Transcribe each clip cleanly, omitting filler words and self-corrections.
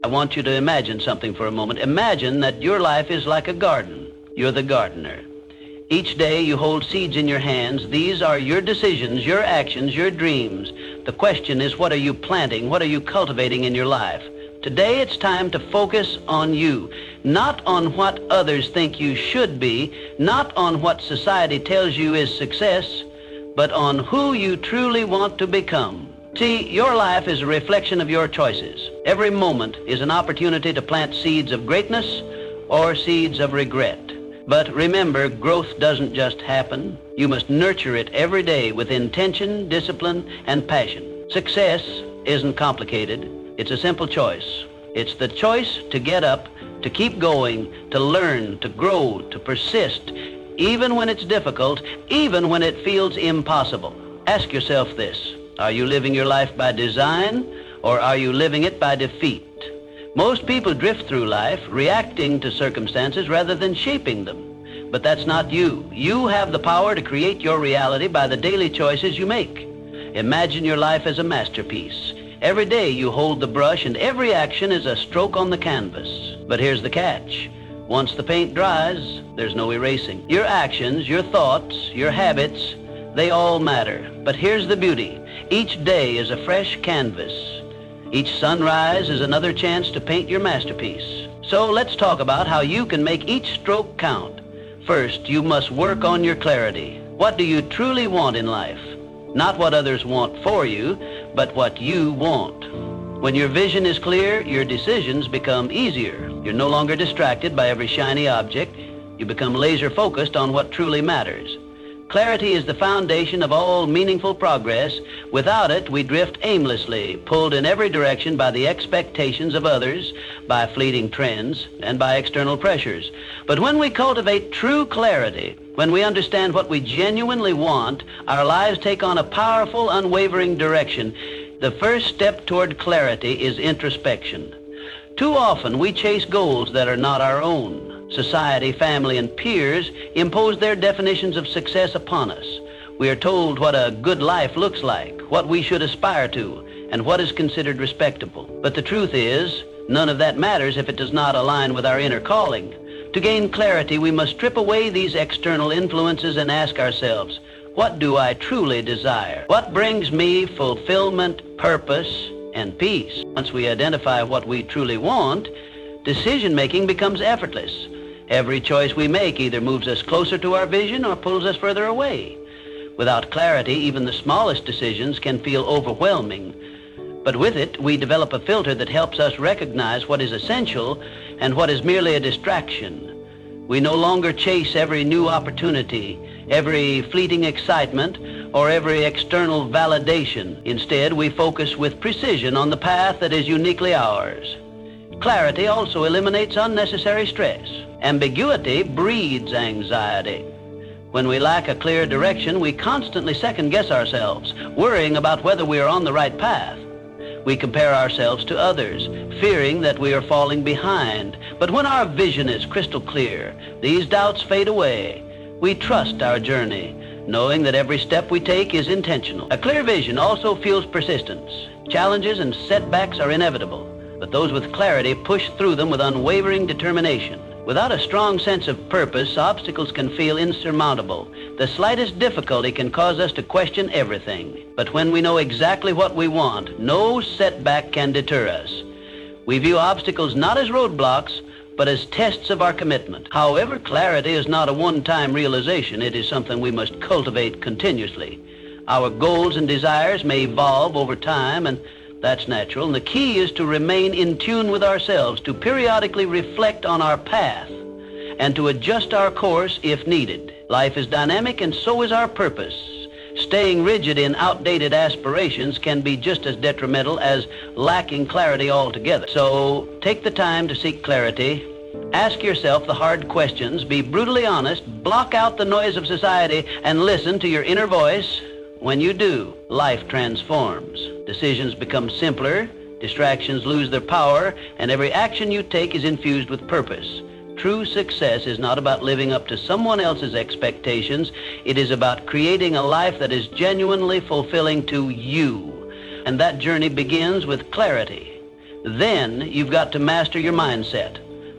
I want you to imagine something for a moment. Imagine that your life is like a garden. You're the gardener. Each day you hold seeds in your hands. These are your decisions, your actions, your dreams. The question is, what are you planting? What are you cultivating in your life? Today it's time to focus on you, not on what others think you should be, not on what society tells you is success, but on who you truly want to become. See, your life is a reflection of your choices. Every moment is an opportunity to plant seeds of greatness or seeds of regret. But remember, growth doesn't just happen. You must nurture it every day with intention, discipline, and passion. Success isn't complicated. It's a simple choice. It's the choice to get up, to keep going, to learn, to grow, to persist, even when it's difficult, even when it feels impossible. Ask yourself this. Are you living your life by design, or are you living it by defeat? Most people drift through life reacting to circumstances rather than shaping them. But that's not you. You have the power to create your reality by the daily choices you make. Imagine your life as a masterpiece. Every day you hold the brush and every action is a stroke on the canvas. But here's the catch. Once the paint dries, there's no erasing. Your actions, your thoughts, your habits, they all matter. But here's the beauty. Each day is a fresh canvas. Each sunrise is another chance to paint your masterpiece. So let's talk about how you can make each stroke count. First, you must work on your clarity. What do you truly want in life? Not what others want for you, but what you want. When your vision is clear, your decisions become easier. You're no longer distracted by every shiny object. You become laser focused on what truly matters. Clarity is the foundation of all meaningful progress. Without it, we drift aimlessly, pulled in every direction by the expectations of others, by fleeting trends, and by external pressures. But when we cultivate true clarity, when we understand what we genuinely want, our lives take on a powerful, unwavering direction. The first step toward clarity is introspection. Too often, we chase goals that are not our own. Society, family, and peers impose their definitions of success upon us. We are told what a good life looks like, what we should aspire to, and what is considered respectable. But the truth is, none of that matters if it does not align with our inner calling. To gain clarity, we must strip away these external influences and ask ourselves, what do I truly desire? What brings me fulfillment, purpose, and peace? Once we identify what we truly want, decision-making becomes effortless. Every choice we make either moves us closer to our vision or pulls us further away. Without clarity, even the smallest decisions can feel overwhelming. But with it, we develop a filter that helps us recognize what is essential and what is merely a distraction. We no longer chase every new opportunity, every fleeting excitement, or every external validation. Instead, we focus with precision on the path that is uniquely ours. Clarity also eliminates unnecessary stress. Ambiguity breeds anxiety. When we lack a clear direction, we constantly second-guess ourselves, worrying about whether we are on the right path. We compare ourselves to others, fearing that we are falling behind. But when our vision is crystal clear, these doubts fade away. We trust our journey, knowing that every step we take is intentional. A clear vision also fuels persistence. Challenges and setbacks are inevitable, but those with clarity push through them with unwavering determination. Without a strong sense of purpose, obstacles can feel insurmountable. The slightest difficulty can cause us to question everything. But when we know exactly what we want, no setback can deter us. We view obstacles not as roadblocks, but as tests of our commitment. However, clarity is not a one-time realization. It is something we must cultivate continuously. Our goals and desires may evolve over time, and that's natural. And the key is to remain in tune with ourselves, to periodically reflect on our path, and to adjust our course if needed. Life is dynamic, and so is our purpose. Staying rigid in outdated aspirations can be just as detrimental as lacking clarity altogether. So take the time to seek clarity. Ask yourself the hard questions. Be brutally honest. Block out the noise of society and listen to your inner voice. When you do, life transforms. Decisions become simpler, distractions lose their power, and every action you take is infused with purpose. True success is not about living up to someone else's expectations. It is about creating a life that is genuinely fulfilling to you. And that journey begins with clarity. Then you've got to master your mindset.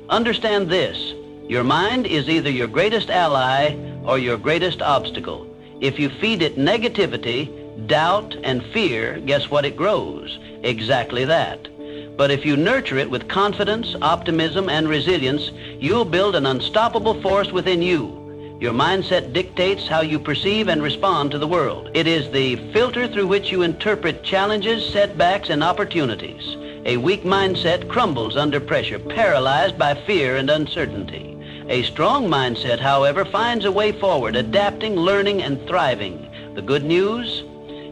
Understand this: your mind is either your greatest ally or your greatest obstacle. If you feed it negativity, doubt, and fear, guess what it grows? Exactly that. But if you nurture it with confidence, optimism, and resilience, you'll build an unstoppable force within you. Your mindset dictates how you perceive and respond to the world. It is the filter through which you interpret challenges, setbacks, and opportunities. A weak mindset crumbles under pressure, paralyzed by fear and uncertainty. A strong mindset, however, finds a way forward, adapting, learning, and thriving. The good news?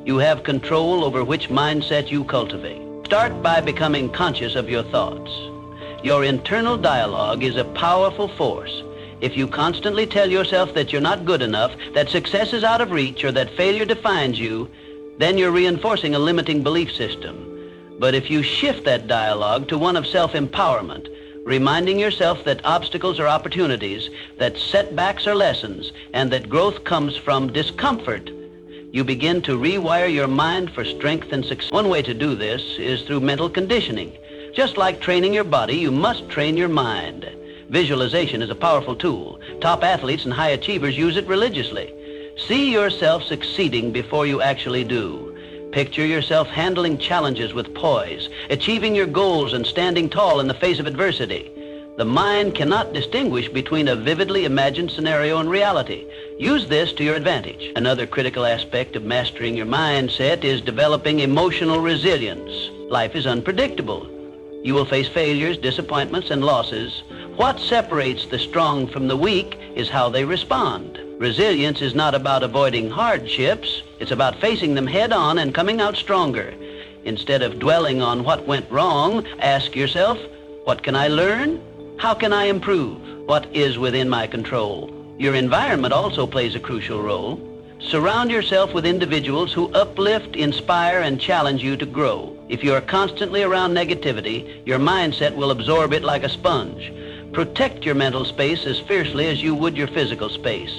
You have control over which mindset you cultivate. Start by becoming conscious of your thoughts. Your internal dialogue is a powerful force. If you constantly tell yourself that you're not good enough, that success is out of reach, or that failure defines you, then you're reinforcing a limiting belief system. But if you shift that dialogue to one of self-empowerment, reminding yourself that obstacles are opportunities, that setbacks are lessons, and that growth comes from discomfort, you begin to rewire your mind for strength and success. One way to do this is through mental conditioning. Just like training your body, you must train your mind. Visualization is a powerful tool. Top athletes and high achievers use it religiously. See yourself succeeding before you actually do. Picture yourself handling challenges with poise, achieving your goals, and standing tall in the face of adversity. The mind cannot distinguish between a vividly imagined scenario and reality. Use this to your advantage. Another critical aspect of mastering your mindset is developing emotional resilience. Life is unpredictable. You will face failures, disappointments, and losses. What separates the strong from the weak is how they respond. Resilience is not about avoiding hardships. It's about facing them head on and coming out stronger. Instead of dwelling on what went wrong, ask yourself, what can I learn? How can I improve? What is within my control? Your environment also plays a crucial role. Surround yourself with individuals who uplift, inspire, and challenge you to grow. If you are constantly around negativity, your mindset will absorb it like a sponge. Protect your mental space as fiercely as you would your physical space.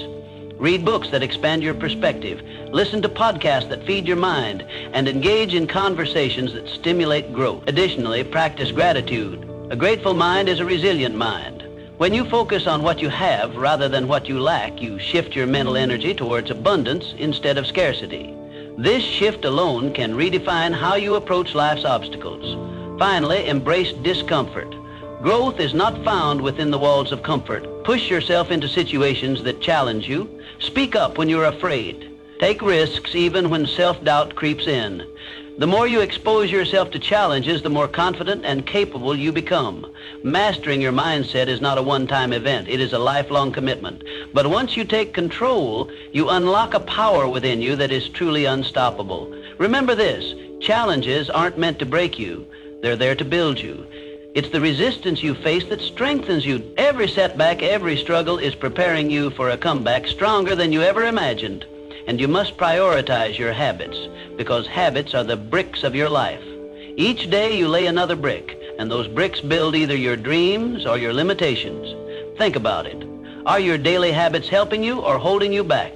Read books that expand your perspective. Listen to podcasts that feed your mind, and engage in conversations that stimulate growth. Additionally, practice gratitude. A grateful mind is a resilient mind. When you focus on what you have rather than what you lack, you shift your mental energy towards abundance instead of scarcity. This shift alone can redefine how you approach life's obstacles. Finally, embrace discomfort. Growth is not found within the walls of comfort. Push yourself into situations that challenge you. Speak up when you're afraid. Take risks even when self-doubt creeps in. The more you expose yourself to challenges, the more confident and capable you become. Mastering your mindset is not a one-time event. It is a lifelong commitment. But once you take control, you unlock a power within you that is truly unstoppable. Remember this: challenges aren't meant to break you. They're there to build you. It's the resistance you face that strengthens you. Every setback, every struggle is preparing you for a comeback stronger than you ever imagined. And you must prioritize your habits, because habits are the bricks of your life. Each day you lay another brick, and those bricks build either your dreams or your limitations. Think about it. Are your daily habits helping you or holding you back?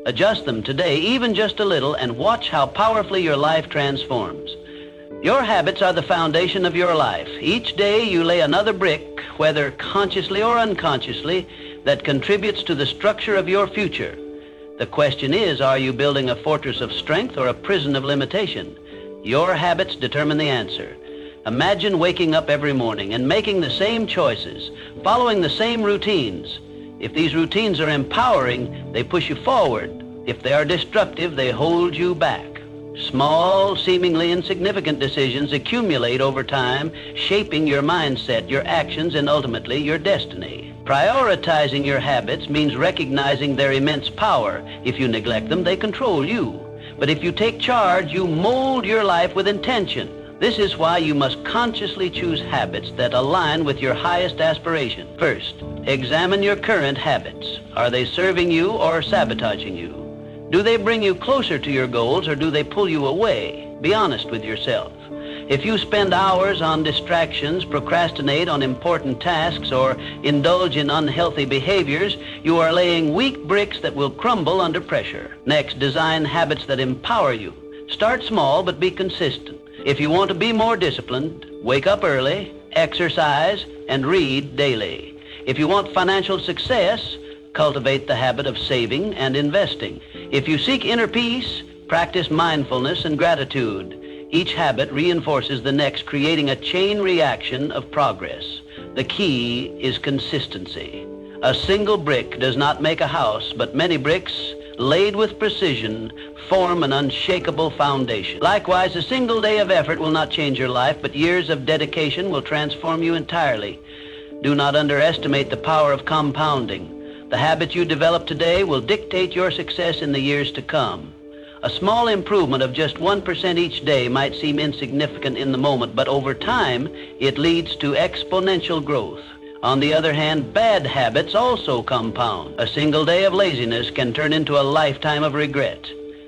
Adjust them today, even just a little, and watch how powerfully your life transforms. Your habits are the foundation of your life. Each day you lay another brick, whether consciously or unconsciously, that contributes to the structure of your future. The question is, are you building a fortress of strength or a prison of limitation? Your habits determine the answer. Imagine waking up every morning and making the same choices, following the same routines. If these routines are empowering, they push you forward. If they are destructive, they hold you back. Small, seemingly insignificant decisions accumulate over time, shaping your mindset, your actions, and ultimately your destiny. Prioritizing your habits means recognizing their immense power. If you neglect them, they control you. But if you take charge, you mold your life with intention. This is why you must consciously choose habits that align with your highest aspiration. First, examine your current habits. Are they serving you or sabotaging you? Do they bring you closer to your goals or do they pull you away? Be honest with yourself. If you spend hours on distractions, procrastinate on important tasks, or indulge in unhealthy behaviors, you are laying weak bricks that will crumble under pressure. Next, design habits that empower you. Start small, but be consistent. If you want to be more disciplined, Wake up early, exercise, and read daily. If you want financial success, cultivate the habit of saving and investing. If you seek inner peace, practice mindfulness and gratitude. Each habit reinforces the next, creating a chain reaction of progress. The key is consistency. A single brick does not make a house, but many bricks, laid with precision, form an unshakable foundation. Likewise, a single day of effort will not change your life, but years of dedication will transform you entirely. Do not underestimate the power of compounding. The habit you develop today will dictate your success in the years to come. A small improvement of just 1% each day might seem insignificant in the moment, but over time, it leads to exponential growth. On the other hand, bad habits also compound. A single day of laziness can turn into a lifetime of regret.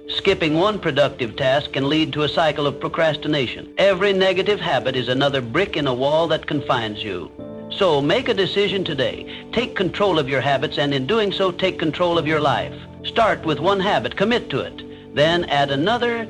Skipping one productive task can lead to a cycle of procrastination. Every negative habit is another brick in a wall that confines you. So make a decision today. Take control of your habits, and in doing so, take control of your life. Start with one habit, commit to it. Then add another,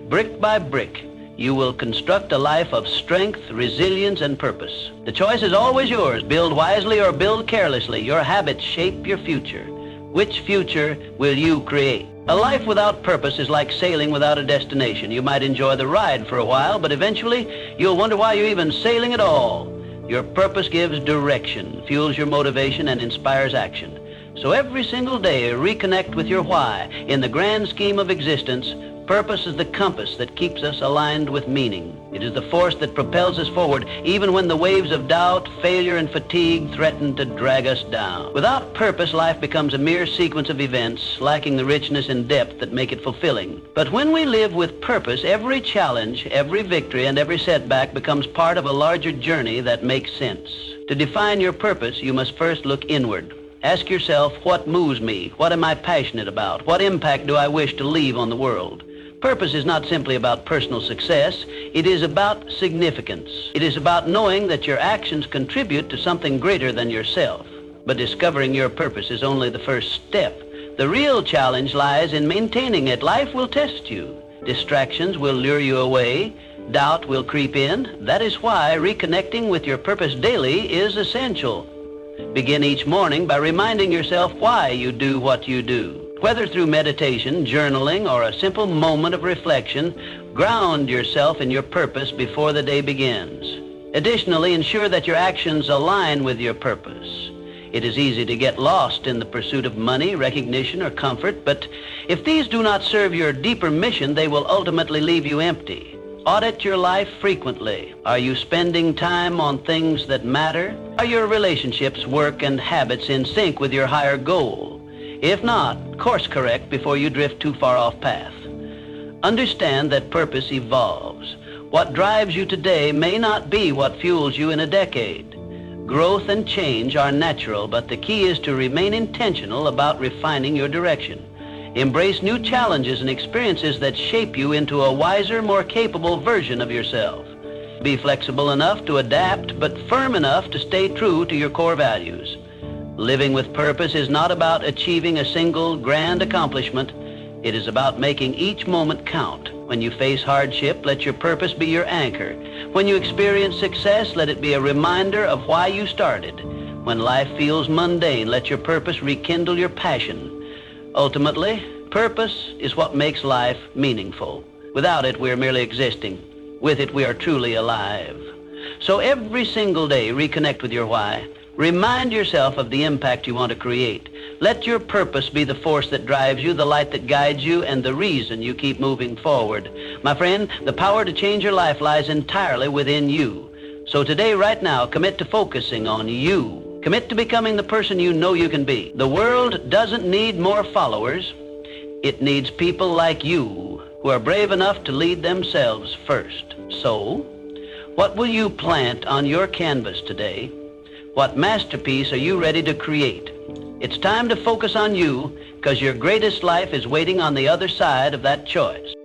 brick by brick. You will construct a life of strength, resilience, and purpose. The choice is always yours. Build wisely or build carelessly. Your habits shape your future. Which future will you create? A life without purpose is like sailing without a destination. You might enjoy the ride for a while, but eventually you'll wonder why you're even sailing at all. Your purpose gives direction, fuels your motivation, and inspires action. So every single day, reconnect with your why. In the grand scheme of existence, purpose is the compass that keeps us aligned with meaning. It is the force that propels us forward, even when the waves of doubt, failure, and fatigue threaten to drag us down. Without purpose, life becomes a mere sequence of events, lacking the richness and depth that make it fulfilling. But when we live with purpose, every challenge, every victory, and every setback becomes part of a larger journey that makes sense. To define your purpose, you must first look inward. Ask yourself, what moves me? What am I passionate about? What impact do I wish to leave on the world? Purpose is not simply about personal success. It is about significance. It is about knowing that your actions contribute to something greater than yourself. But discovering your purpose is only the first step. The real challenge lies in maintaining it. Life will test you. Distractions will lure you away. Doubt will creep in. That is why reconnecting with your purpose daily is essential. Begin each morning by reminding yourself why you do what you do. Whether through meditation, journaling, or a simple moment of reflection, ground yourself in your purpose before the day begins. Additionally, ensure that your actions align with your purpose. It is easy to get lost in the pursuit of money, recognition, or comfort, but if these do not serve your deeper mission, they will ultimately leave you empty. Audit your life frequently. Are you spending time on things that matter? Are your relationships, work, and habits in sync with your higher goal? If not, course correct before you drift too far off path. Understand that purpose evolves. What drives you today may not be what fuels you in a decade. Growth and change are natural, but the key is to remain intentional about refining your direction. Embrace new challenges and experiences that shape you into a wiser, more capable version of yourself. Be flexible enough to adapt, but firm enough to stay true to your core values. Living with purpose is not about achieving a single grand accomplishment. It is about making each moment count. When you face hardship, let your purpose be your anchor. When you experience success, let it be a reminder of why you started. When life feels mundane, let your purpose rekindle your passion. Ultimately, purpose is what makes life meaningful. Without it, we are merely existing. With it, we are truly alive. So every single day, reconnect with your why. Remind yourself of the impact you want to create. Let your purpose be the force that drives you, the light that guides you, and the reason you keep moving forward. My friend, the power to change your life lies entirely within you. So today, right now, commit to focusing on you. Commit to becoming the person you know you can be. The world doesn't need more followers. It needs people like you who are brave enough to lead themselves first. So, what will you plant on your canvas today? What masterpiece are you ready to create? It's time to focus on you, because your greatest life is waiting on the other side of that choice.